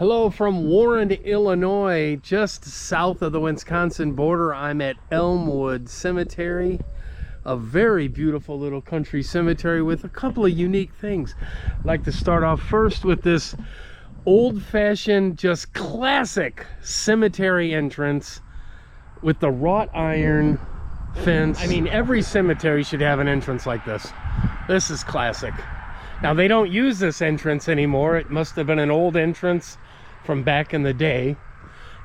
Hello from Warren, Illinois, just south of the Wisconsin border. I'm at Elmwood Cemetery, a very beautiful little country cemetery with a couple of unique things. I'd like to start off first with this old-fashioned, just classic cemetery entrance with the wrought iron fence. I mean, every cemetery should have an entrance like this. This is classic. Now, they don't use this entrance anymore. It must have been an old entrance from back in the day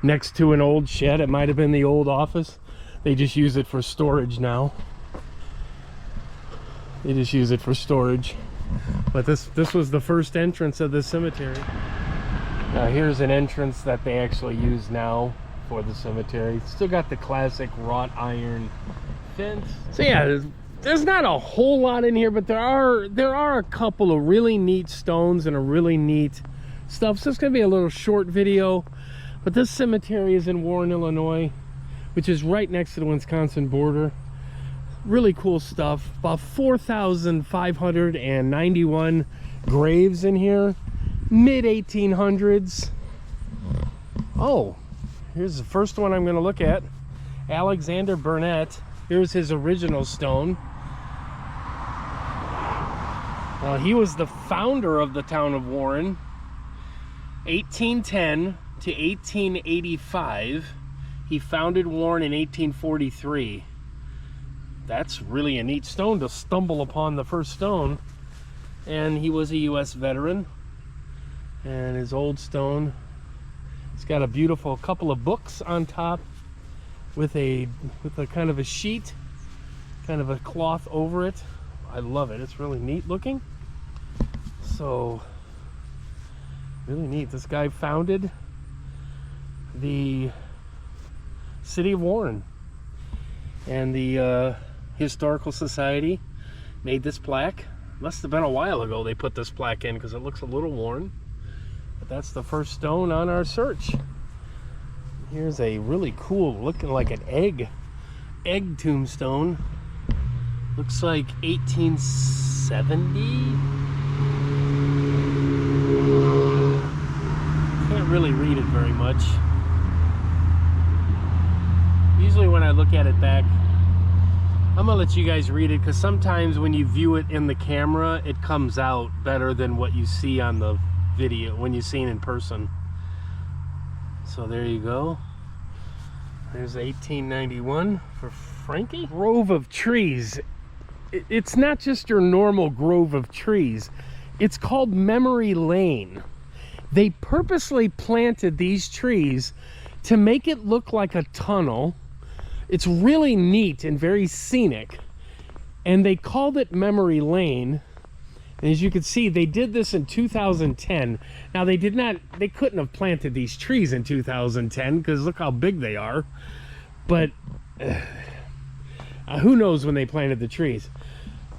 next to an old shed. It might have been the old office. They just use it for storage now. They just use it for storage. But this was the first entrance of the cemetery. Now here's an entrance that they actually use now for the cemetery. Still got the classic wrought iron fence. So yeah, there's not a whole lot in here, but there are a couple of really neat stones and a really neat stuff. So it's gonna be a little short video, but this cemetery is in Warren, Illinois, which is right next to the Wisconsin border. Really cool stuff. About 4,591 graves in here, mid-1800s. Oh, here's the first one I'm going to look at. Alexander Burnett. Here's his original stone. He was the founder of the town of Warren, 1810 to 1885. He founded Warren in 1843. That's really a neat stone to stumble upon, the first stone. And he was a U.S. veteran. And his old stone, it's got a beautiful couple of books on top with a kind of a sheet, kind of a cloth over it. I love it. It's really neat looking. So really neat. This guy founded the city of Warren, and the Historical Society made this plaque. Must have been a while ago they put this plaque in because it looks a little worn. But that's the first stone on our search. Here's a really cool, looking like an egg tombstone. Looks like 1870. Can't really read it very much. Usually when I look at it back, I'm gonna let you guys read it, because sometimes when you view it in the camera, it comes out better than what you see on the video when you see it in person. So there you go. There's 1891 for Frankie. Grove of trees. It's not just your normal grove of trees. It's called Memory Lane. They purposely planted these trees to make it look like a tunnel. It's really neat and very scenic, and they called it Memory Lane. And as you can see, they did this in 2010. Now they couldn't have planted these trees in 2010 because look how big they are. But who knows when they planted the trees.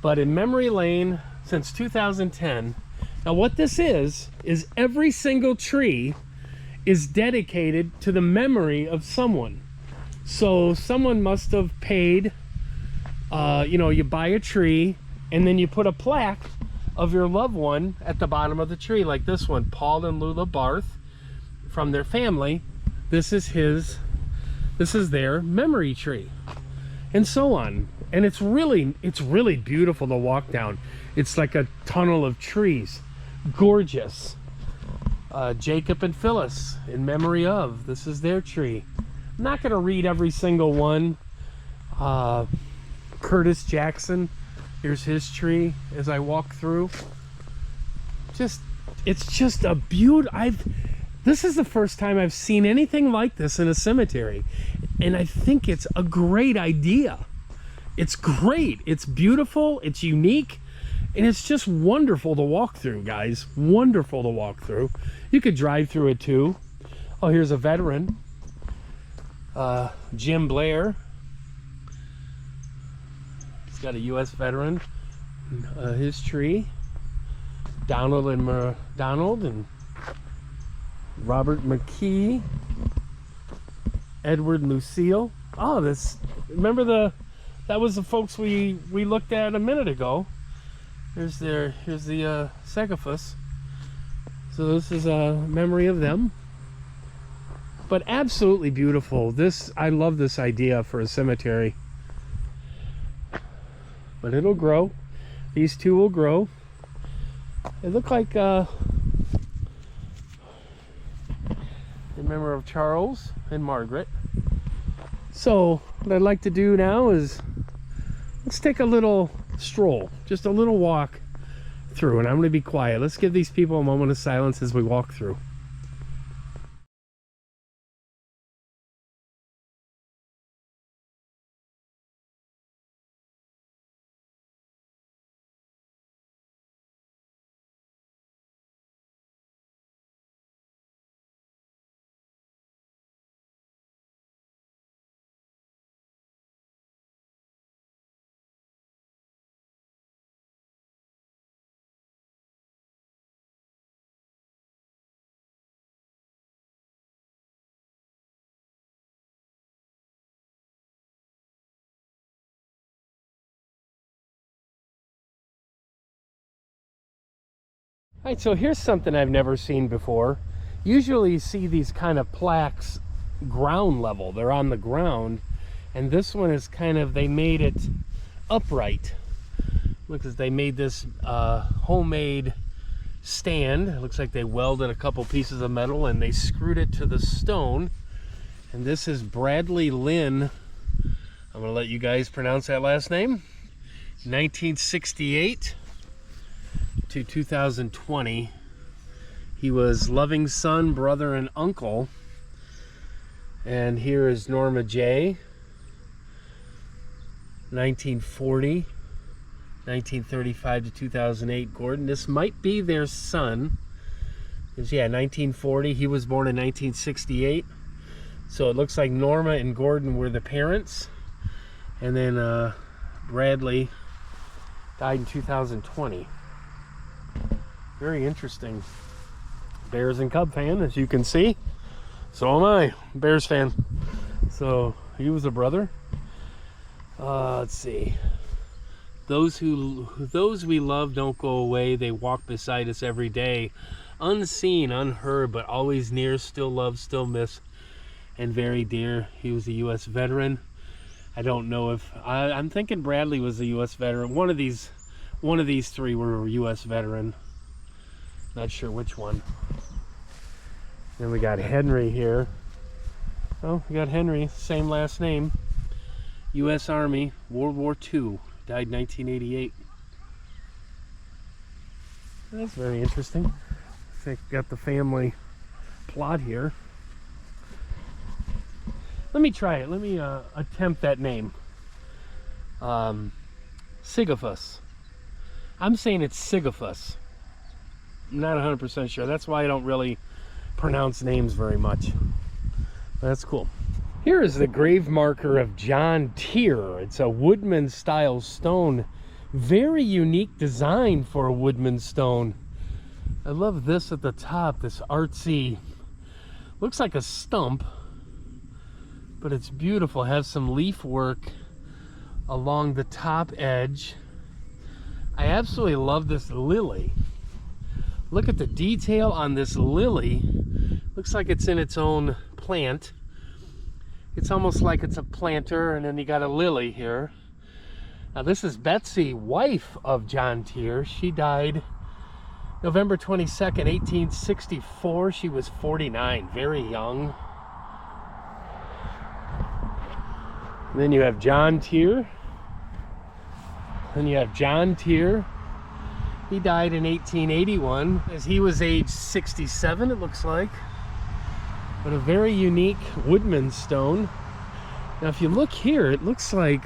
But in Memory Lane since 2010. Now what this is every single tree is dedicated to the memory of someone. So someone must have paid, you buy a tree and then you put a plaque of your loved one at the bottom of the tree, like this one, Paul and Lula Barth, from their family. This is their memory tree, and so on. And it's really beautiful to walk down. It's like a tunnel of trees, gorgeous. Jacob and Phyllis, in memory of. This is their tree. I'm not going to read every single one. Curtis Jackson, here's his tree as I walk through. It's just a beautiful. This is the first time I've seen anything like this in a cemetery, and I think it's a great idea. It's great. It's beautiful. It's unique. And it's just wonderful to walk through, guys. Wonderful to walk through. You could drive through it too. Oh, here's a veteran. Jim Blair. He's got a U.S. veteran. His tree. Donald and Robert McKee. Edward Lucille. Oh, remember that was the folks we looked at a minute ago. Here's the sarcophagus. So this is a memory of them. But absolutely beautiful. I love this idea for a cemetery. But it'll grow. These two will grow. They look like in memory of Charles and Margaret. So what I'd like to do now is let's take a little stroll, just a little walk through, and I'm going to be quiet. Let's give these people a moment of silence as we walk through. All right, so here's something I've never seen before. Usually you see these kind of plaques ground level. They're on the ground. And this one is kind of, they made it upright. Looks as they made this homemade stand. It looks like they welded a couple pieces of metal and they screwed it to the stone. And this is Bradley Lynn. I'm gonna let you guys pronounce that last name. 1968 to 2020. He was loving son, brother, and uncle. And here is Norma J. 1940, 1935 to 2008. Gordon, this might be their son. Yeah, 1940. He was born in 1968. So it looks like Norma and Gordon were the parents. And then Bradley died in 2020. Very interesting. Bears and Cub fan, as you can see. So am I, Bears fan. So he was a brother. Let's see. Those we love don't go away. They walk beside us every day. Unseen, unheard, but always near. Still love, still miss, and very dear. He was a U.S. veteran. I don't know if I'm thinking Bradley was a U.S. veteran. One of these three were a U.S. veteran. Not sure which one. Then we got Henry here. Oh, we got Henry, same last name. U.S. Army, World War II, died 1988. That's very interesting. I think got the family plot here. Let me try it. Let me attempt that name. Sigathus. I'm saying it's Sigathus. I'm not 100% sure. That's why I don't really pronounce names very much. That's cool. Here is the grave marker of John Tier. It's a woodman style stone. Very unique design for a woodman stone. I love this at the top, this artsy, looks like a stump, but it's beautiful. It has some leaf work along the top edge. I absolutely love this lily. Look at the detail on this lily. Looks like it's in its own plant. It's almost like it's a planter, and then you got a lily here. Now this is Betsy, wife of John Tier. She died November 22nd, 1864. She was 49, very young. And then you have John Tier. Then you have John Tier. He died in 1881, as he was age 67, it looks like. But a very unique woodman stone. Now if you look here, it looks like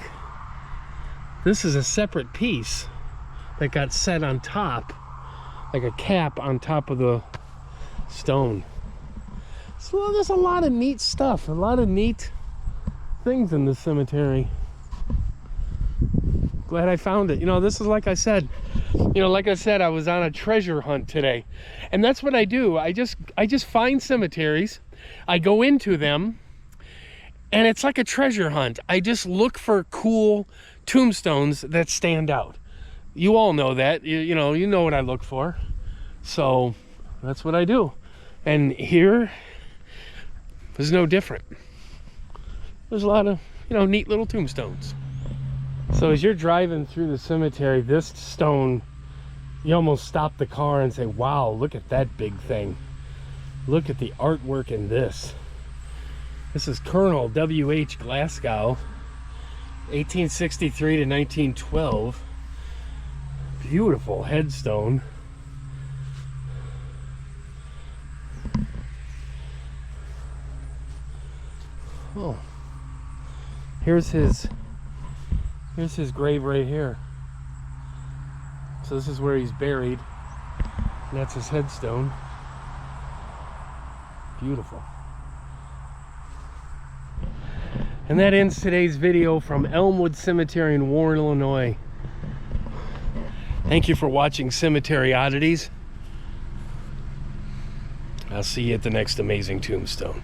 this is a separate piece that got set on top, like a cap on top of the stone. So there's a lot of neat stuff, a lot of neat things in this cemetery. Glad I found it. You know, this is like I said, I was on a treasure hunt today. And that's what I do. I just find cemeteries, I go into them, and it's like a treasure hunt. I just look for cool tombstones that stand out. You all know that. You know what I look for. So That's what I do. And here is no different. There's a lot of, you know, neat little tombstones. So as you're driving through the cemetery, this stone, you almost stop the car and say, wow, look at that big thing. Look at the artwork in this. This is Colonel W.H. Glasgow, 1863 to 1912. Beautiful headstone. Oh, here's his grave right here. So this is where he's buried, and that's his headstone. Beautiful. And that ends today's video from Elmwood Cemetery in Warren, Illinois. Thank you for watching Cemetery Oddities. I'll see you at the next amazing tombstone.